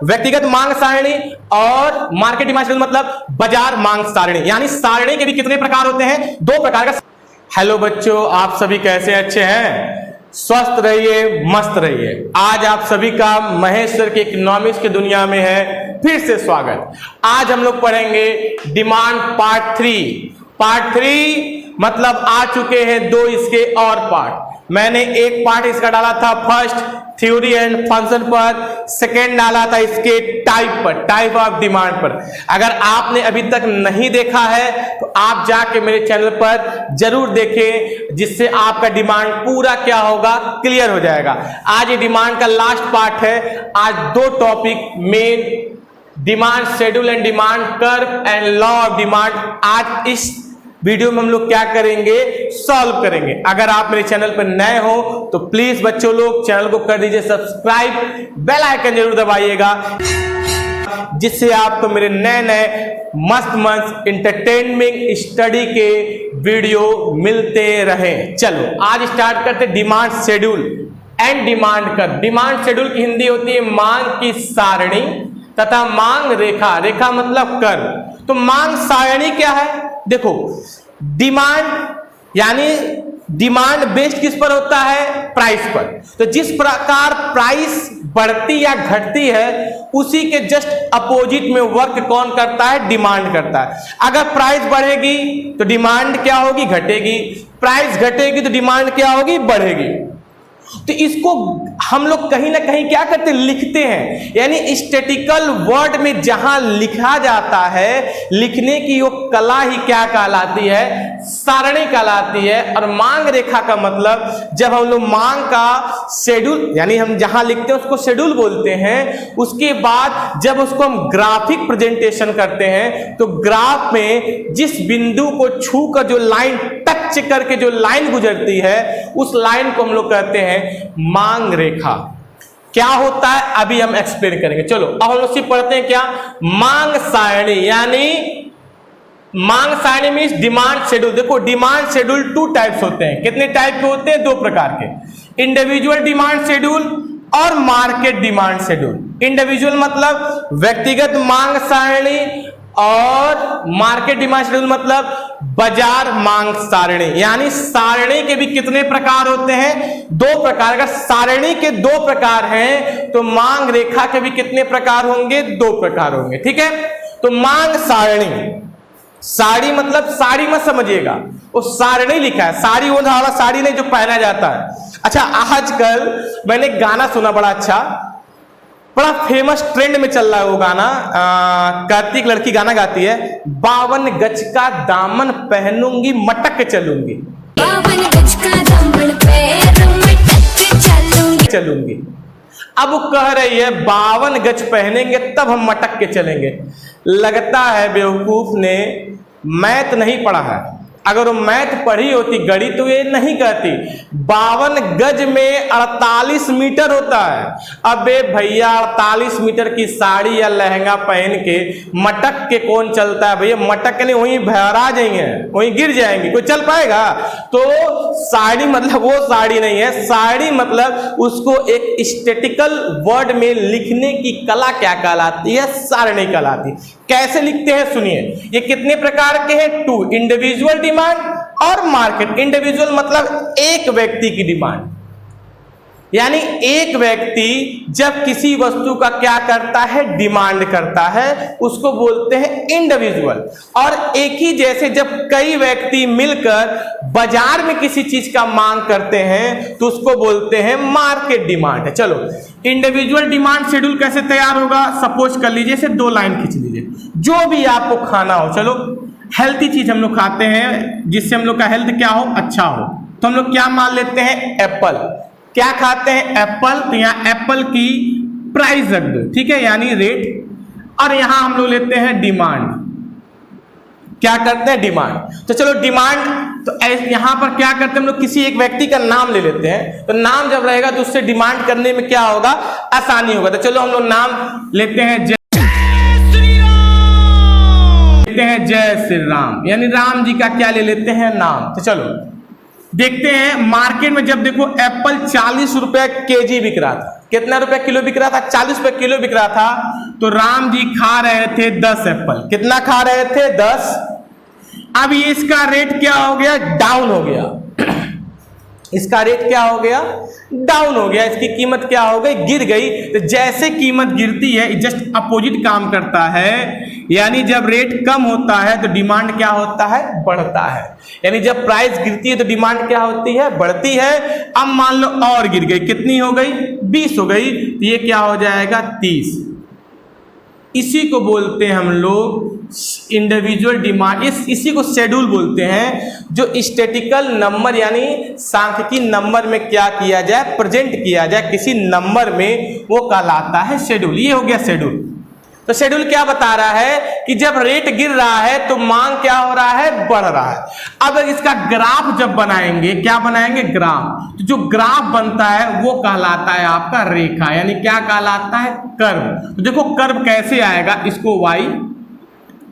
व्यक्तिगत मांग सारणी और मार्केट डिमांड शेड्यूल मतलब बाजार मांग सारणी। यानी सारणी के भी कितने प्रकार होते हैं? 2 प्रकार का। हेलो बच्चों, आप सभी कैसे? अच्छे हैं? स्वस्थ रहिए, मस्त रहिए। आज आप सभी का महेश सर के इकोनॉमिक्स की दुनिया में है फिर से स्वागत। आज हम लोग पढ़ेंगे डिमांड पार्ट 3। पार्ट 3 मतलब आ चुके हैं 2 इसके और पार्ट। मैंने एक पार्ट इसका डाला था फर्स्ट थ्योरी एंड फंक्शन पर, सेकेंड डाला था इसके टाइप पर, टाइप ऑफ डिमांड पर। अगर आपने अभी तक नहीं देखा है तो आप जाके मेरे चैनल पर जरूर देखें, जिससे आपका डिमांड पूरा क्या होगा, क्लियर हो जाएगा। आज ये डिमांड का लास्ट पार्ट है। आज 2 topic main, demand schedule and demand curve and law of demand, आज इस वीडियो में हम लोग क्या करेंगे, सॉल्व करेंगे। अगर आप मेरे चैनल पर नए हो तो प्लीज बच्चों लोग चैनल को कर दीजिए सब्सक्राइब, बेल आइकन जरूर दबाइएगा, जिससे आपको मेरे नए नए मस्त इंटरटेनमेंट स्टडी के वीडियो मिलते रहे। चलो आज स्टार्ट करते demand schedule and demand curve. Demand schedule की हिंदी होती है मांग की सारणी तथा मांग रेखा, रेखा मतलब कर्व। तो मांग सारणी क्या है? देखो, डिमांड यानी डिमांड बेस्ड किस पर होता है? प्राइस पर। तो जिस प्रकार प्राइस बढ़ती या घटती है उसी के जस्ट अपोजिट में वर्क कौन करता है? डिमांड करता है। अगर प्राइस बढ़ेगी तो डिमांड क्या होगी? घटेगी। प्राइस घटेगी तो डिमांड क्या होगी? बढ़ेगी। तो इसको हम लोग कहीं ना कहीं क्या करते हैं? लिखते हैं। यानी स्टैटिकल वर्ड में जहां लिखा जाता है, लिखने की वो कला ही क्या कहलाती है? सारणी कहलाती है। और मांग रेखा का मतलब जब हम लोग मांग का शेड्यूल, यानी हम जहां लिखते हैं उसको शेड्यूल बोलते हैं। उसके बाद जब उसको हम ग्राफिक प्रेजेंटेशन करते हैं तो ग्राफ में जिस बिंदु को छू कर जो लाइन टच करके जो लाइन गुजरती है उस लाइन को हम लोग कहते हैं मांग रेखा। क्या होता है अभी हम एक्सप्लेन करेंगे। चलो अब हम लोग सिर्फ पढ़ते हैं क्या? मांग सारणी। यानी मांग सारणी मींस डिमांड शेड्यूल। देखो, डिमांड शेड्यूल 2 टाइप्स होते हैं। कितने टाइप के होते हैं? 2 प्रकार के, इंडिविजुअल डिमांड शेड्यूल और मार्केट डिमांड शेड्यूल। इंडिविजुअल मतलब व्यक्तिगत मांग सारणी और मार्केट डिमांड शेड्यूल मतलब बाजार मांग सारणी। यानी सारणी के भी कितने प्रकार होते हैं? 2 प्रकार। अगर सारणी के 2 प्रकार हैं तो मांग रेखा के भी कितने प्रकार होंगे? 2 प्रकार होंगे। ठीक है, तो मांग सारणी, साड़ी मतलब साड़ी मत समझिएगा, वो सारणी लिखा है। साड़ी वो वाला साड़ी नहीं जो पहना जाता है। अच्छा, आजकल मैंने गाना सुना बड़ा अच्छा, बड़ा फेमस ट्रेंड में चल रहा है वो गाना। कार्तिक लड़की गाना गाती है, 52 गज का दामन पहनूंगी मटक के चलूंगी, 52 गज का दामन पैर मटक के चलूंगी। अब वो कह रही है 52 गज पहनेंगे तब हम मटक के चलेंगे। लगता है बेवकूफ ने मैथ नहीं पढ़ा है। अगर वो मैथ पढ़ी होती गणित तो ये नहीं कहती। 52 गज में 48 मीटर होता है। अबे भैया, 48 मीटर की साड़ी या लहंगा पहन के मटक के कौन चलता है भैया? मटक के नहीं, वहीं भरा जाएंगे, वहीं गिर जाएंगे, कोई चल पाएगा? तो साड़ी मतलब वो साड़ी नहीं है। साड़ी मतलब उसको एक स्टैटिकल वर्ड में लिखने की कला क्या कहलाती है? सारणी कहलाती है। कैसे लिखते हैं सुनिए। ये कितने प्रकार के हैं? 2, इंडिविजुअल डिमांड और मार्केट। इंडिविजुअल मतलब एक व्यक्ति की डिमांड, यानी एक व्यक्ति जब किसी वस्तु का क्या करता है? डिमांड करता है, उसको बोलते हैं इंडिविजुअल। और एक ही जैसे जब कई व्यक्ति मिलकर बाजार में किसी चीज का मांग करते हैं तो उसको बोलते हैं मार्केट डिमांड। चलो, इंडिविजुअल डिमांड शेड्यूल कैसे तैयार होगा? सपोज कर लीजिए से 2 लाइन खींच लीजिए। जो भी आपको खाना हो, चलो हेल्थी चीज हम लोग खाते हैं जिससे हम लोग का हेल्थ क्या हो? अच्छा हो, तो हम लोग क्या मान लेते हैं? एप्पल। क्या खाते हैं? एप्पल। तो यहाँ एप्पल की प्राइस रख दो, ठीक है, यानी रेट। और यहां हम लोग लेते हैं डिमांड। क्या करते हैं? डिमांड। तो चलो डिमांड, तो यहां पर क्या करते हैं हम लोग? किसी एक व्यक्ति का नाम ले लेते हैं। तो नाम जब रहेगा तो उससे डिमांड करने में क्या होगा? आसानी होगा। तो चलो हम लोग नाम लेते हैं जय श्री राम, यानी राम जी का क्या ले लेते हैं? नाम। तो चलो देखते हैं मार्केट में, जब देखो एप्पल 40 रुपए केजी बिक रहा था, कितना रुपए किलो बिक रहा था? 40 रुपए किलो बिक रहा था। तो राम जी खा रहे थे 10 एप्पल। कितना खा रहे थे? 10। अब ये इसका रेट क्या हो गया? डाउन हो गया। इसका रेट क्या हो गया? डाउन हो गया। इसकी कीमत क्या हो गई? गिर गई। तो जैसे कीमत गिरती है जस्ट अपोजिट काम करता है, यानी जब रेट कम होता है तो डिमांड क्या होता है? बढ़ता है। यानी जब प्राइस गिरती है तो डिमांड क्या होती है? बढ़ती है। अब मान लो और गिर गई, कितनी हो गई? 20 हो गई। तो ये क्या हो जाएगा? 30। इसी को बोलते हैं हम लोग इंडिविजुअल डिमांड। इसी को शेड्यूल बोलते हैं, जो स्टैटिकल नंबर यानी सांख्यिकी नंबर में क्या किया जाए? प्रेजेंट किया जाए किसी नंबर में, वो कहलाता है शेड्यूल। ये हो गया शेड्यूल। तो शेड्यूल क्या बता रहा है कि जब रेट गिर रहा है तो मांग क्या हो रहा है? बढ़ रहा है। अब इसका ग्राफ जब बनाएंगे, क्या बनाएंगे? ग्राफ। तो जो ग्राफ बनता है वो कहलाता है आपका रेखा, यानी क्या कहलाता है? कर्व। तो देखो कर्व कैसे आएगा? इसको y,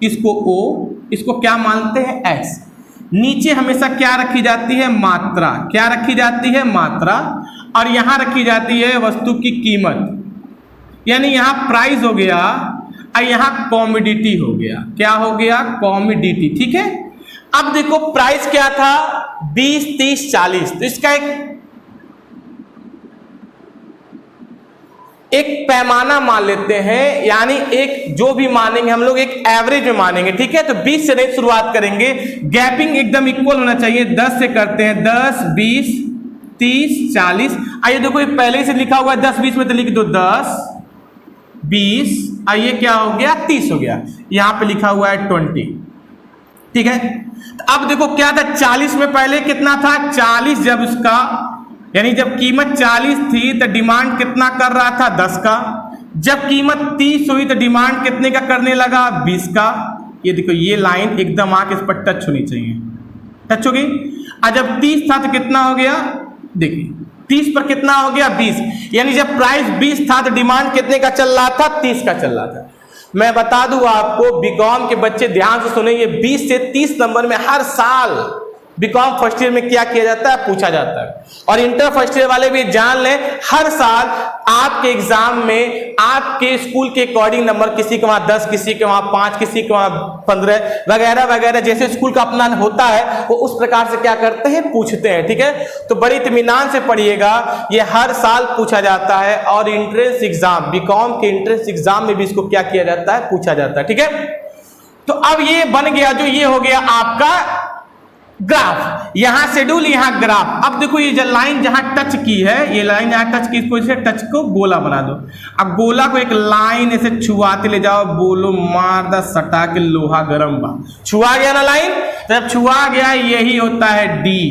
इसको o, इसको क्या मानते हैं? x। नीचे हमेशा क्या रखी जाती है? मात्रा। क्या रखी जाती है? मात्रा। और यहां रखी जाती है वस्तु की कीमत, यानी यहां प्राइस हो गया और यहां कॉमोडिटी हो गया। क्या हो गया? कॉमोडिटी। ठीक है। अब देखो प्राइस क्या था? 20, 30, 40। तो इसका एक पैमाना मान लेते हैं, यानी एक जो भी मानेंगे हम लोग एक एवरेज में मानेंगे। ठीक है। तो 20 से नहीं शुरुआत करेंगे, गैपिंग एकदम इक्वल होना चाहिए। 10 से करते हैं, 10, 20, 30, 40। आइए देखो ये पहले से लिखा हुआ है 10, 20 में, तो लिख दो 10, 20। आइए क्या हो गया? 30 हो गया। यहां पे लिखा हुआ है 20। ठीक है। तो अब देखो क्या था? 40 में पहले कितना था? 40। जब उसका यानी जब कीमत 40 थी तो डिमांड कितना कर रहा था? 10 का। जब कीमत 30 हुई तो डिमांड कितने का करने लगा? 20 का। ये देखो ये लाइन एकदम आके इस पर टच होनी चाहिए। टच हो गई। और जब 30 था तो कितना हो गया? देखिए 30 पर कितना हो गया? 20। यानी जब प्राइस 20 था तो डिमांड कितने का चल रहा था? 30 का चल रहा था। मैं बता दूं आपको, बीकॉम के बच्चे ध्यान से सुनेंगे, 20 से 30 नंबर में हर साल बीकॉम फर्स्ट ईयर में क्या किया जाता है? पूछा जाता है। और इंटर फर्स्ट ईयर वाले भी जान लें, हर साल आपके एग्जाम में आपके स्कूल के अकॉर्डिंग नंबर, किसी के वहां 10, किसी के वहां 5, किसी के वहां 15 वगैरह वगैरह, जैसे स्कूल का अपना होता है वो उस प्रकार से क्या करते हैं? पूछते हैं। ठीक है। तो बड़ी इत्मीनान से पढ़िएगा, ये हर साल पूछा जाता है। और एंट्रेंस एग्जाम, बीकॉम के एंट्रेंस एग्जाम में भी इसको क्या किया जाता है? पूछा जाता है। ठीक है। तो अब ये बन गया, जो ये हो गया आपका ग्राफ। यहां शेड्यूल, यहां ग्राफ। अब देखो ये लाइन जहां टच की है, ये लाइन जहां टच की, इसको टच को गोला बना दो। अब गोला को एक लाइन ऐसे छुआते ले जाओ, बोलो मार दा सटा के लोहा गरम बा। छुआ गया ना लाइन? जब छुआ गया यही होता है डी।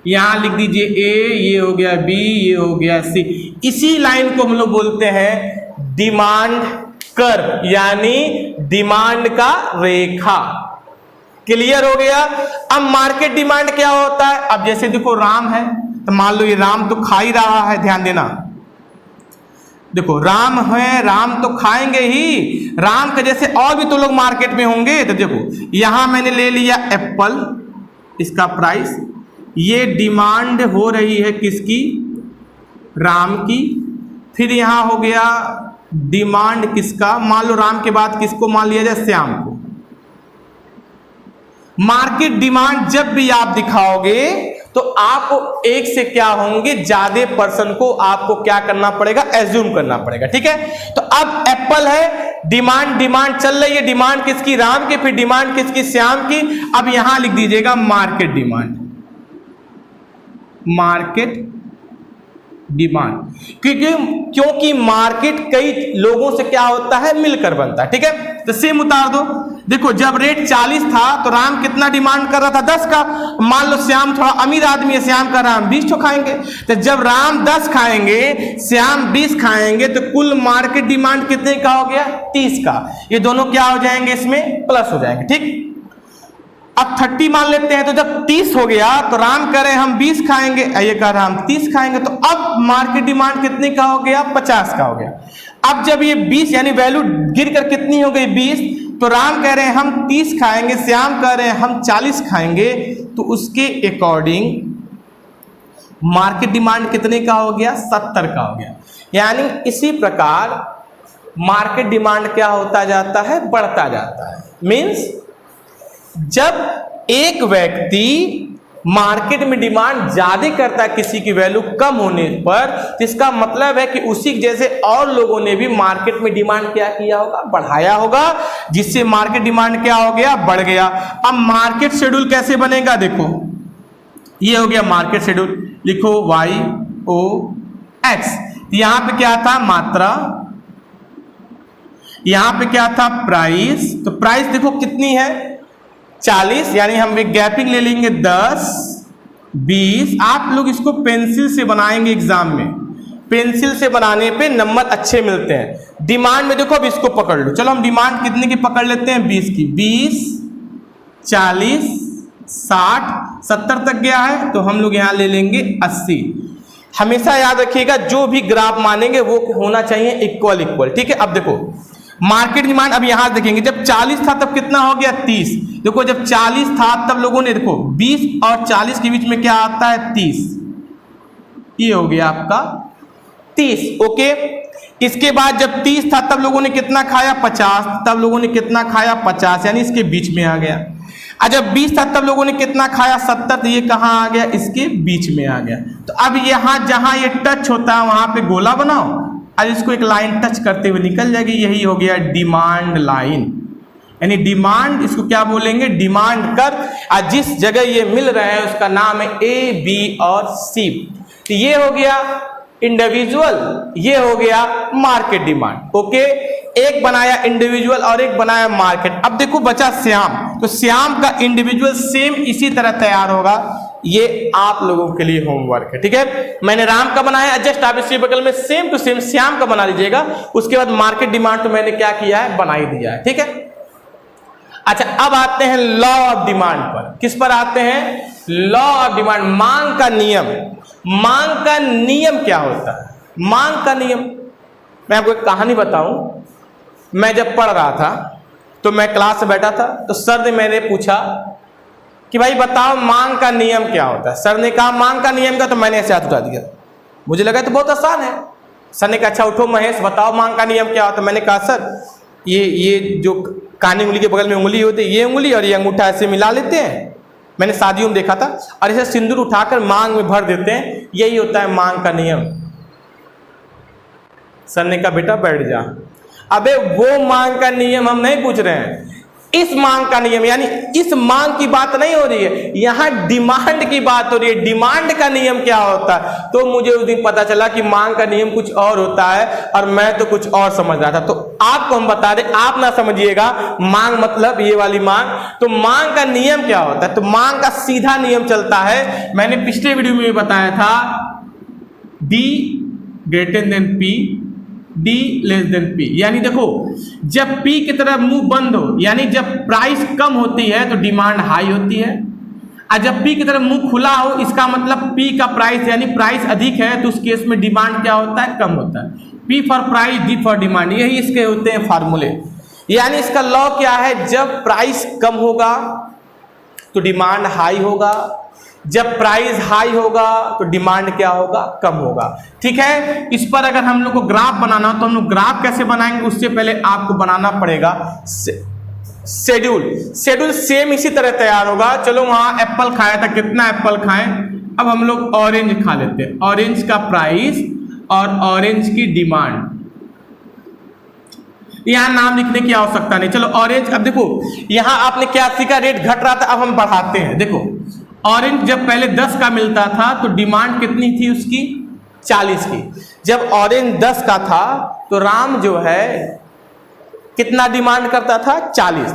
यहां लिख दीजिए ए, ये हो गया बी, ये हो गया सी। इसी लाइन को हम लोग बोलते हैं डिमांड कर्व, यानी डिमांड का रेखा। क्लियर हो गया। अब मार्केट डिमांड क्या होता है? अब जैसे देखो राम है, तो मान लो ये राम तो खा ही रहा है, ध्यान देना। देखो राम है, राम तो खाएंगे ही। राम के जैसे और भी तो लोग मार्केट में होंगे। तो देखो यहां मैंने ले लिया एप्पल, इसका प्राइस, ये डिमांड हो रही है किसकी? राम की। फिर यहां हो गया डिमांड किसका? मान लो राम के बाद किसको मान लिया जाए? श्याम को। मार्केट डिमांड जब भी आप दिखाओगे तो आपको एक से क्या होंगे? ज्यादा पर्सन को आपको क्या करना पड़ेगा? एज्यूम करना पड़ेगा। ठीक है। तो अब एप्पल है, डिमांड चल रही है। डिमांड किसकी? राम की। फिर डिमांड किसकी? श्याम की। अब यहां लिख दीजिएगा मार्केट डिमांड। मार्केट डिमांड, क्योंकि मार्केट कई लोगों से क्या होता है? मिलकर बनता है। ठीक है। तो सेम उतार दो। देखो जब रेट 40 था तो राम कितना डिमांड कर रहा था? 10 का। मान लो श्याम थोड़ा अमीर आदमी है, श्याम का राम 20 तो खाएंगे। तो जब राम 10 खाएंगे, श्याम 20 खाएंगे, तो कुल मार्केट डिमांड कितने का हो गया? 30 का। ये दोनों क्या हो जाएंगे? इसमें प्लस हो जाएंगे। ठीक। अब 30 मान लेते हैं। तो जब 30 हो गया तो राम कह रहे हैं हम 20 खाएंगे, ये कह रहा हम 30 खाएंगे। तो अब मार्केट डिमांड कितने का हो गया? 50 का हो गया। अब जब ये 20 यानी वैल्यू गिर कर कितनी हो गई? 20। तो राम कह रहे हैं हम 30 खाएंगे, श्याम कह रहे हैं हम 40 खाएंगे। तो उसके अकॉर्डिंग मार्केट डिमांड कितने का हो गया? 70 का हो गया। यानी इसी प्रकार मार्केट डिमांड क्या होता जाता है, बढ़ता जाता है। मीन्स जब एक व्यक्ति मार्केट में डिमांड ज्यादा करता है किसी की वैल्यू कम होने पर, तो इसका मतलब है कि उसी जैसे और लोगों ने भी मार्केट में डिमांड क्या किया होगा, बढ़ाया होगा, जिससे मार्केट डिमांड क्या हो गया, बढ़ गया। अब मार्केट शेड्यूल कैसे बनेगा, देखो ये हो गया मार्केट शेड्यूल, लिखो YOX। यहां पे क्या था, मात्रा, यहां पे क्या था, प्राइस। तो प्राइस देखो कितनी है, 40, यानी हम एक गैपिंग ले लेंगे 10, 20। आप लोग इसको पेंसिल से बनाएंगे एग्जाम में, पेंसिल से बनाने पे नंबर अच्छे मिलते हैं। डिमांड में देखो, अब इसको पकड़ लो, चलो हम डिमांड कितने की पकड़ लेते हैं, 20 की। 20, 40, 60, 70 तक गया है, तो हम लोग यहां ले लेंगे 80। हमेशा याद रखिएगा जो भी ग्राफ मानेंगे वो होना चाहिए इक्वल इक्वल, ठीक है। अब देखो मार्केट डिमांड, अब यहां देखेंगे जब 40 था तब कितना हो गया, 30। देखो जब 40 था तब लोगों ने, देखो 20 और 40 के बीच में क्या आता है, 30। ये हो गया आपका 30, ओके। इसके बाद जब 30 था तब लोगों ने कितना खाया, 50। तब लोगों ने कितना खाया, 50, यानी इसके बीच में आ गया। और जब 20 था तब लोगों ने कितना खाया, 70। तो ये कहां आ गया, इसके बीच में आ गया। तो अब यहां जहां ये टच होता है वहां पे गोला बनाओ, और इसको एक लाइन टच करते हुए निकल जाएगी, यही हो गया डिमांड लाइन। यानी डिमांड, इसको क्या बोलेंगे, डिमांड कर, और जिस जगह ये मिल रहे हैं उसका नाम है A, B और C। तो ये हो गया इंडिविजुअल, ये हो गया मार्केट डिमांड, ओके। एक बनाया इंडिविजुअल और एक बनाया मार्केट। अब देखो बचा श्याम, तो श्याम का इंडिविजुअल सेम इसी तरह तैयार होगा। ये आप लोगों के लिए होमवर्क है, ठीक है। मैंने राम का बनाया, जस्ट आप इसके बगल में सेम टू सेम श्याम का बना लीजिएगा। उसके बाद मार्केट डिमांड तो मैंने क्या किया है, बना ही दिया है, ठीक है। अच्छा, अब आते हैं लॉ ऑफ डिमांड पर। किस पर आते हैं, लॉ ऑफ डिमांड, मांग का नियम। मांग का नियम क्या होता है, मांग का नियम, मैं आपको एक कहानी बताऊं। मैं जब पढ़ रहा था तो मैं क्लास में बैठा था, तो सर ने मैंने पूछा कि भाई बताओ मांग का नियम क्या होता है। सर ने कहा मांग का नियम का, तो मैंने ऐसे हाथ उठा दिया। मुझे लगा तो बहुत आसान है। सर ने कहा अच्छा उठो महेश बताओ मांग का नियम क्या होता है। मैंने कहा सर ये जो कानी उंगली के बगल में उंगली होती है, ये उंगली और ये अंगूठा ऐसे मिला लेते हैं, मैंने शादियों में देखा था, और इसे सिंदूर उठाकर मांग में भर देते हैं, यही होता है मांग का नियम। सर ने कहा बेटा बैठ जा। अबे वो मांग का नियम हम नहीं पूछ रहे हैं, इस मांग का नियम, यानी इस मांग की बात नहीं हो रही है, यहां डिमांड की बात हो रही है। डिमांड का नियम क्या होता है, तो मुझे उस दिन पता चला कि मांग का नियम कुछ और होता है, और मैं तो कुछ और समझ रहा था। तो आपको हम बता दें, आप ना समझिएगा मांग मतलब ये वाली मांग। तो मांग का नियम क्या होता है, तो मांग का सीधा नियम चलता है, मैंने पिछले वीडियो में भी बताया था, D greater than P, D less than P। यानी देखो जब P की तरफ मुंह बंद हो, यानी जब प्राइस कम होती है तो डिमांड हाई होती है, और जब P की तरफ मुंह खुला हो, इसका मतलब P का प्राइस यानी प्राइस अधिक है, तो उस केस में डिमांड क्या होता है, कम होता है। P for price, D for demand, यही इसके होते हैं फार्मूले। यानी इसका लॉ क्या है, जब प्राइस कम होगा तो डिमांड हाई होगा, जब प्राइस हाई होगा तो डिमांड क्या होगा, कम होगा, ठीक है। इस पर अगर हम लोग को ग्राफ बनाना हो तो हम लोग ग्राफ कैसे बनाएंगे, उससे पहले आपको बनाना पड़ेगा शेड्यूल। शेड्यूल सेम इसी तरह तैयार होगा। चलो वहां एप्पल खाया था, कितना एप्पल खाएं, अब हम लोग ऑरेंज खा लेते हैं। ऑरेंज का प्राइस और ऑरेंज की डिमांड, यहां नाम लिखने की आवश्यकता नहीं। चलो ऑरेंज, अब देखो यहां आपने क्या सीखा, रेट घट रहा था, अब हम बढ़ाते हैं। देखो ऑरेंज जब पहले 10 का मिलता था तो डिमांड कितनी थी उसकी, 40 की। जब ऑरेंज 10 का था तो राम जो है कितना डिमांड करता था, 40।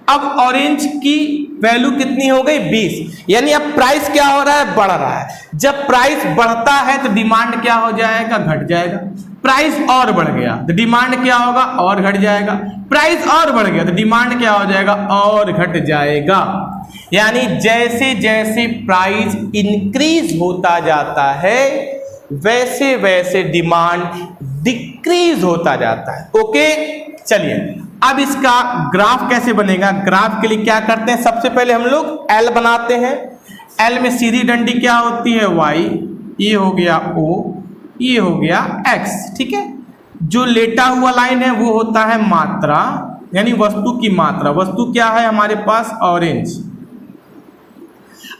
अब ऑरेंज की वैल्यू कितनी हो गई, 20। यानी अब प्राइस क्या हो रहा है, बढ़ रहा है। जब प्राइस बढ़ता है तो डिमांड क्या हो जाएगा, घट जाएगा। प्राइस और बढ़ गया तो डिमांड क्या होगा, और घट जाएगा। प्राइस और बढ़ गया तो डिमांड क्या हो जाएगा, और घट जाएगा। यानी जैसे जैसे प्राइस इंक्रीज होता जाता है वैसे वैसे डिमांड डिक्रीज होता जाता है, ओके। चलिए अब इसका ग्राफ कैसे बनेगा, ग्राफ के लिए क्या करते हैं, सबसे पहले हम लोग L बनाते हैं। L में सीधी डंडी क्या होती है, Y, ये हो गया O, ये हो गया x, ठीक है। जो लेटा हुआ लाइन है वो होता है मात्रा, यानी वस्तु की मात्रा। वस्तु क्या है हमारे पास? ऑरेंज।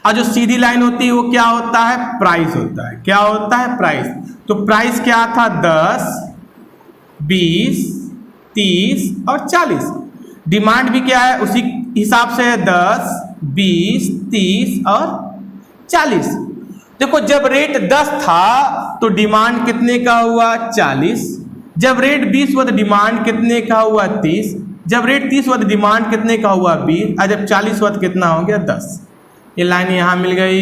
और जो सीधी लाइन होती है वो क्या होता है? प्राइस होता है। क्या होता है? प्राइस। तो प्राइस क्या था? 10, 20, 30 और 40। डिमांड भी क्या है? उसी हिसाब से है, 10, 20, 30 और 40। देखो जब रेट 10 था तो डिमांड कितने का हुआ? 40। जब रेट 20 हुआ तो डिमांड कितने का हुआ? 30। जब रेट 30 हुआ तो डिमांड कितने का हुआ? 20। और जब 40 हुआ तो कितना हो गया? 10। ये लाइन यहाँ मिल गई।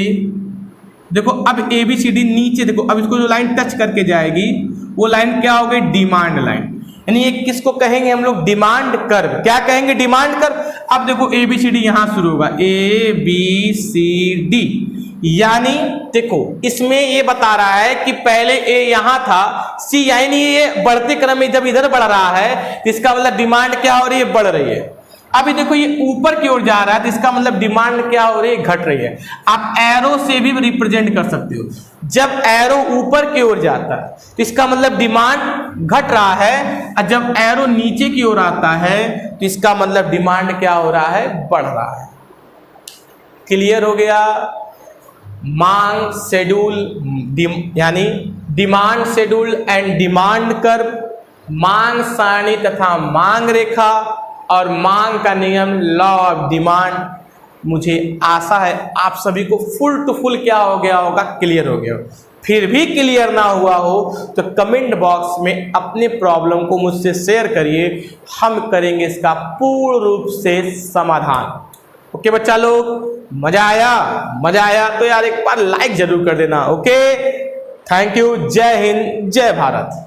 देखो अब ए बी सी डी नीचे देखो, अब इसको जो लाइन टच करके जाएगी वो लाइन क्या हो गई? Demand line. यानी ये किसको कहेंगे हम लोग? Demand curve. क्या कहेंगे? Demand curve. अब देखो ए बी सी डी यहाँ शुरू होगा, ए बी सी डी। यानी देखो इसमें ये बता रहा है कि पहले ए यहां था, सी, यानी ये बढ़ते क्रम में जब इधर बढ़ रहा है तो इसका मतलब डिमांड क्या हो रही है? बढ़ रही है। अभी देखो ये ऊपर की ओर जा रहा है तो इसका मतलब डिमांड क्या हो रही है? घट रही है। आप एरो से भी रिप्रेजेंट कर सकते हो। जब एरो ऊपर की ओर जाता है तो इसका मतलब डिमांड घट रहा है, और जब एरो नीचे की ओर आता है तो इसका मतलब डिमांड क्या हो रहा है? बढ़ रहा है। क्लियर हो गया? मांग शेड्यूल, यानी demand schedule and demand curve, मांग सारणी तथा मांग रेखा और मांग का नियम, लॉ ऑफ डिमांड। मुझे आशा है आप सभी को फुल टू फुल क्या हो गया होगा? क्लियर हो गया हो। फिर भी क्लियर ना हुआ हो तो कमेंट बॉक्स में अपने प्रॉब्लम को मुझसे शेयर करिए, हम करेंगे इसका पूर्ण रूप से समाधान। ओके बच्चा लोग, मजा आया? मजा आया तो यार एक बार लाइक जरूर कर देना। Okay, thank you. जय हिंद, जय भारत।